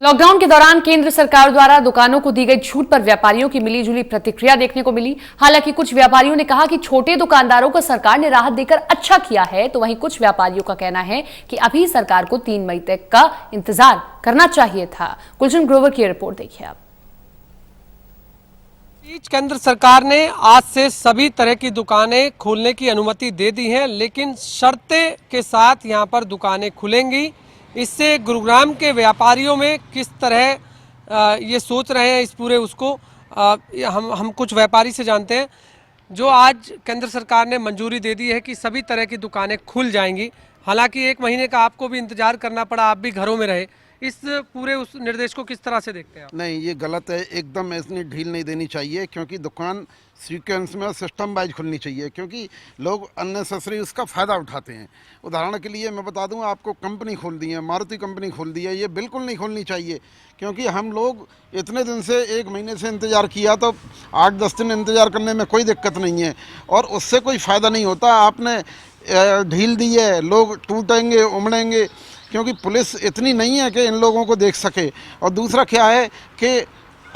Lockdown के दौरान केंद्र सरकार द्वारा दुकानों को दी गई छूट पर व्यापारियों की मिलीजुली प्रतिक्रिया देखने को मिली। हालांकि कुछ व्यापारियों ने कहा कि छोटे दुकानदारों को सरकार ने राहत देकर अच्छा किया है, तो वहीं कुछ व्यापारियों का कहना है कि अभी सरकार को 3 मई तक का इंतजार करना चाहिए था। गुलशन ग्रोवर की रिपोर्ट देखिए आप। केंद्र सरकार ने आज से सभी तरह की दुकानें खोलने की अनुमति दे दी है, लेकिन शर्तें के साथ यहां पर दुकानें खुलेंगी। इससे गुरुग्राम के व्यापारियों में किस तरह ये सोच रहे हैं इस पूरे उसको हम कुछ व्यापारी से जानते हैं, जो आज केंद्र सरकार ने मंजूरी दे दी है कि सभी तरह की दुकानें खुल जाएंगी। हालांकि 1 महीने का आपको भी इंतजार करना पड़ा, आप भी घरों में रहे। इस पूरे उस निर्देश को किस तरह से देखते हैं आप? नहीं, ये गलत है, एकदम इतनी ढील नहीं देनी चाहिए, क्योंकि दुकान सीक्वेंस में सिस्टम वाइज खुलनी चाहिए, क्योंकि लोग अननेसेसरी उसका फ़ायदा उठाते हैं। उदाहरण के लिए मैं बता दूं, आपको कंपनी खोल दी है, मारुति कंपनी खोल दी है, ये बिल्कुल नहीं खोलनी चाहिए, क्योंकि हम लोग इतने दिन से 1 महीने से इंतज़ार किया, तो 8-10 दिन इंतज़ार करने में कोई दिक्कत नहीं है और उससे कोई फ़ायदा नहीं होता। आपने ढील दी है, लोग टूटेंगे, उमड़ेंगे, क्योंकि पुलिस इतनी नहीं है कि इन लोगों को देख सके। और दूसरा क्या है कि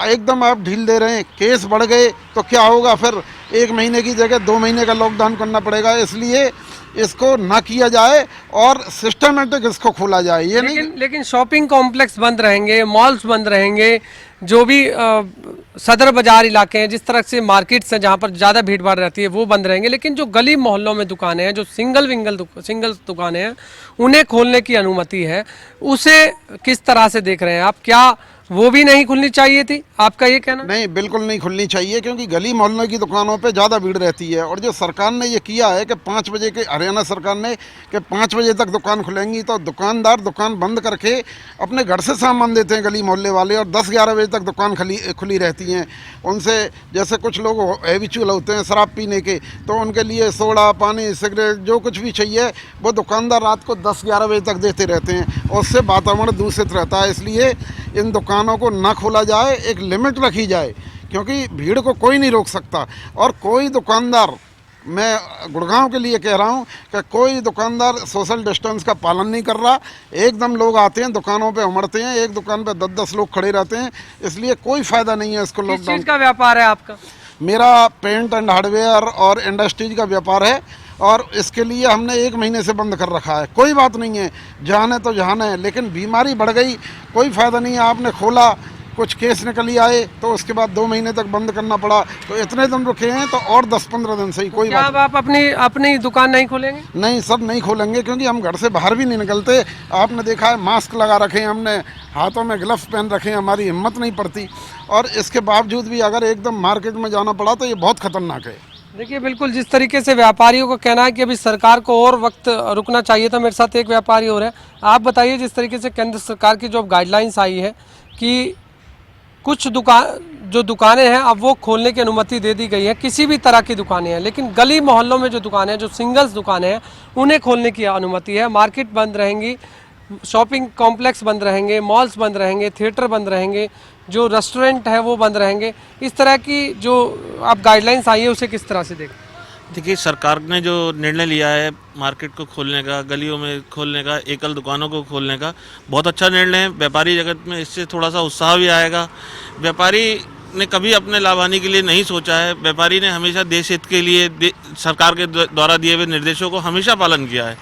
एकदम आप ढील दे रहे हैं, केस बढ़ गए तो क्या होगा, फिर 1 महीने की जगह 2 महीने का लॉकडाउन करना पड़ेगा। इसलिए इसको ना किया जाए और सिस्टमेटिक इसको खोला जाए। ये लेकिन शॉपिंग कॉम्प्लेक्स बंद रहेंगे, मॉल्स बंद रहेंगे, जो भी सदर बाजार इलाके हैं, जिस तरह से मार्केट्स हैं जहाँ पर ज़्यादा भीड़ भाड़ रहती है, वो बंद रहेंगे। लेकिन जो गली मोहल्लों में दुकानें हैं, जो सिंगल दुकानें हैं, उन्हें खोलने की अनुमति है। उसे किस तरह से देख रहे हैं आप? क्या वो भी नहीं खुलनी चाहिए थी, आपका ये कहना? नहीं, बिल्कुल नहीं खुलनी चाहिए, क्योंकि गली मोहल्लों की दुकानों पे ज़्यादा भीड़ रहती है। और जो सरकार ने ये किया है कि 5 बजे के, हरियाणा सरकार ने कि 5 बजे तक दुकान खुलेंगी, तो दुकानदार दुकान बंद करके अपने घर से सामान देते हैं गली मोहल्ले वाले, और 10-11 बजे तक दुकान खुली रहती हैं। उनसे जैसे कुछ लोग हैबिचुअल होते हैं शराब पीने के, तो उनके लिए सोडा, पानी, सिगरेट, जो कुछ भी चाहिए वो दुकानदार रात को 10-11 बजे तक देते रहते हैं, और उससे वातावरण दूषित रहता है। इसलिए इन दुकानों को ना खोला जाए, एक लिमिट रखी जाए, क्योंकि भीड़ को कोई नहीं रोक सकता। और कोई दुकानदार, मैं गुड़गांव के लिए कह रहा हूं कि कोई दुकानदार सोशल डिस्टेंस का पालन नहीं कर रहा। एकदम लोग आते हैं, दुकानों पे उमड़ते हैं, एक दुकान पे 10-10 लोग खड़े रहते हैं। इसलिए कोई फ़ायदा नहीं है इसको। किस चीज़ का व्यापार है आपका? मेरा पेंट एंड हार्डवेयर और इंडस्ट्रीज का व्यापार है, और इसके लिए हमने 1 महीने से बंद कर रखा है। कोई बात नहीं है, जाने तो जाना है, लेकिन बीमारी बढ़ गई, कोई फ़ायदा नहीं है। आपने खोला, कुछ केस निकल ही आए, तो उसके बाद 2 महीने तक बंद करना पड़ा, तो इतने दिन रुके हैं, तो और 10-15 दिन से ही कोई बात। आप अपनी दुकान नहीं खोलेंगे? नहीं सर, नहीं खोलेंगे, क्योंकि हम घर से बाहर भी नहीं निकलते। आपने देखा है, मास्क लगा रखे हैं हमने, हाथों में ग्लव्स पहन रखे हैं, हमारी हिम्मत नहीं पड़ती, और इसके बावजूद भी अगर एकदम मार्केट में जाना पड़ा तो ये बहुत खतरनाक है। देखिए, बिल्कुल जिस तरीके से व्यापारियों का कहना है कि अभी सरकार को और वक्त रुकना चाहिए था। मेरे साथ एक व्यापारी हो रहे हैं। आप बताइए, जिस तरीके से केंद्र सरकार की जो गाइडलाइंस आई है कि कुछ दुकानें हैं अब वो खोलने की अनुमति दे दी गई है, किसी भी तरह की दुकानें हैं, लेकिन गली मोहल्लों में जो दुकानें हैं, जो सिंगल्स दुकानें हैं, उन्हें खोलने की अनुमति है। मार्केट बंद रहेंगी, शॉपिंग कॉम्प्लेक्स बंद रहेंगे, मॉल्स बंद रहेंगे, थिएटर बंद रहेंगे, जो रेस्टोरेंट है वो बंद रहेंगे। इस तरह की जो आप गाइडलाइंस आई है, उसे किस तरह से देखें? देखिए, सरकार ने जो निर्णय लिया है मार्केट को खोलने का, गलियों में खोलने का, एकल दुकानों को खोलने का, बहुत अच्छा निर्णय है। व्यापारी जगत में इससे थोड़ा सा उत्साह भी आएगा। व्यापारी ने कभी अपने लाभानी के लिए नहीं सोचा है। व्यापारी ने हमेशा देश हित के लिए सरकार के द्वारा दिए हुए निर्देशों को हमेशा पालन किया है।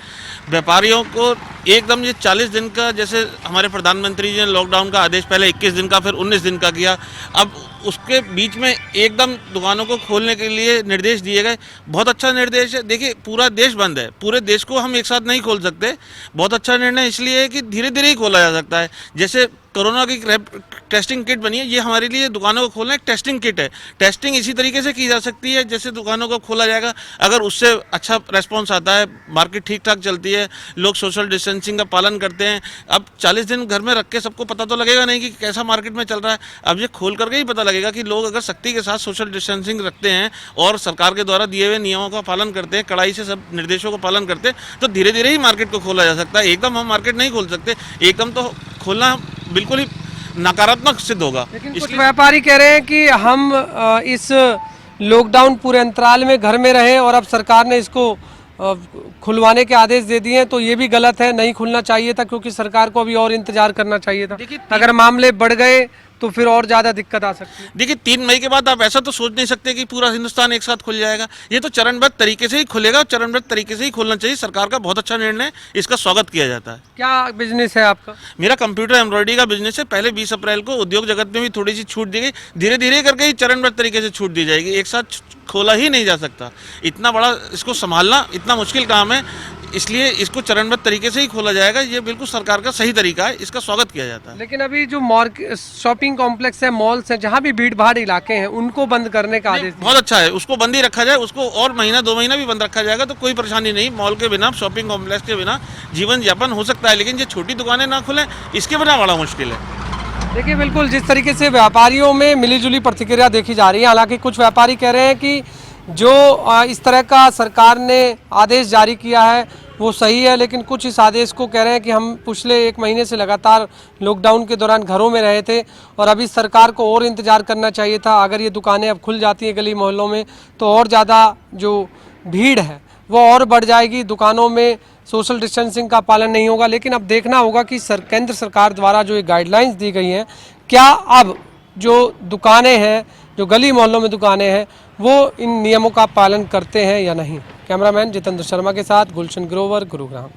व्यापारियों को एकदम ये 40 दिन का, जैसे हमारे प्रधानमंत्री जी ने लॉकडाउन का आदेश पहले 21 दिन का, फिर 19 दिन का किया, अब उसके बीच में एकदम दुकानों को खोलने के लिए निर्देश दिए गए। बहुत अच्छा निर्देश है। देखिए, पूरा देश बंद है, पूरे देश को हम एक साथ नहीं खोल सकते। बहुत अच्छा निर्णय इसलिए है कि धीरे धीरे ही खोला जा सकता है। जैसे कोरोना की टेस्टिंग किट बनी है, ये हमारे लिए दुकानों को खोलना एक टेस्टिंग किट है। टेस्टिंग इसी तरीके से की जा सकती है जैसे दुकानों को खोला जाएगा। अगर उससे अच्छा रेस्पॉन्स आता है, मार्केट ठीक ठाक चलती है, लोग सोशल डिस्टेंसिंग का पालन करते हैं, अब 40 दिन घर में रख के सबको पता तो लगेगा नहीं कि कैसा मार्केट में चल रहा है। अब ये खोल करके ही पता लगेगा कि लोग अगर सख्ती के साथ सोशल डिस्टेंसिंग रखते हैं और सरकार के द्वारा दिए हुए नियमों का पालन करते हैं, कड़ाई से सब निर्देशों का पालन करते हैं, तो धीरे धीरे ही मार्केट को खोला जा सकता है। एकदम हम मार्केट नहीं खोल सकते, एकदम तो खोलना बिल्कुल ही नकारात्मक सिद्ध होगा। लेकिन कुछ व्यापारी कह रहे हैं कि हम इस लॉकडाउन पूरे अंतराल में घर में रहे और अब सरकार ने इसको खुलवाने के आदेश दे दिए हैं, तो ये भी गलत है, नहीं खुलना चाहिए था क्योंकि सरकार को अभी और इंतजार करना चाहिए था। अगर मामले बढ़ गए तो फिर और ज़्यादा दिक्कत आ सकती है। देखिए 3 मई के बाद आप ऐसा तो सोच नहीं सकते कि पूरा हिंदुस्तान एक साथ खुल जाएगा। ये तो चरणबद्ध तरीके से ही खुलेगा, चरणबद्ध तरीके से ही खोलना चाहिए। सरकार का बहुत अच्छा निर्णय है, इसका स्वागत किया जाता है। क्या बिजनेस है आपका? मेरा कंप्यूटर एम्ब्रॉयडरी का बिजनेस है। पहले 20 अप्रैल को उद्योग जगत में भी थोड़ी सी छूट दी गई, धीरे धीरे करके ही चरणबद्ध तरीके से छूट दी जाएगी। एक साथ खोला ही नहीं जा सकता, इतना बड़ा इसको संभालना इतना मुश्किल काम है, इसलिए इसको चरणबद्ध तरीके से ही खोला जाएगा। ये बिल्कुल सरकार का सही तरीका है, इसका स्वागत किया जाता है। लेकिन अभी जो शॉपिंग कॉम्प्लेक्स है, मॉल्स हैं, जहाँ भी भीड़ भाड़ इलाके हैं, उनको बंद करने का आदेश बहुत अच्छा है, उसको बंद ही रखा जाए, उसको और महीना 2 महीना भी बंद रखा जाएगा तो कोई परेशानी नहीं। मॉल के बिना, शॉपिंग कॉम्प्लेक्स के बिना जीवन यापन हो सकता है, लेकिन ये छोटी दुकानें ना खुलें इसके बिना बड़ा मुश्किल है। देखिए, बिल्कुल जिस तरीके से व्यापारियों में मिलीजुली प्रतिक्रिया देखी जा रही है, हालांकि कुछ व्यापारी कह रहे हैं कि जो इस तरह का सरकार ने आदेश जारी किया है वो सही है, लेकिन कुछ इस आदेश को कह रहे हैं कि हम पिछले 1 महीने से लगातार लॉकडाउन के दौरान घरों में रहे थे और अभी सरकार को और इंतज़ार करना चाहिए था। अगर ये दुकानें अब खुल जाती हैं गली मोहल्लों में तो और ज़्यादा जो भीड़ है वो और बढ़ जाएगी, दुकानों में सोशल डिस्टेंसिंग का पालन नहीं होगा। लेकिन अब देखना होगा कि केंद्र सरकार द्वारा जो ये गाइडलाइंस दी गई हैं, क्या अब जो दुकानें हैं, जो गली मोहल्लों में दुकानें हैं, वो इन नियमों का पालन करते हैं या नहीं। कैमरामैन जितेंद्र शर्मा के साथ गुलशन ग्रोवर, गुरुग्राम।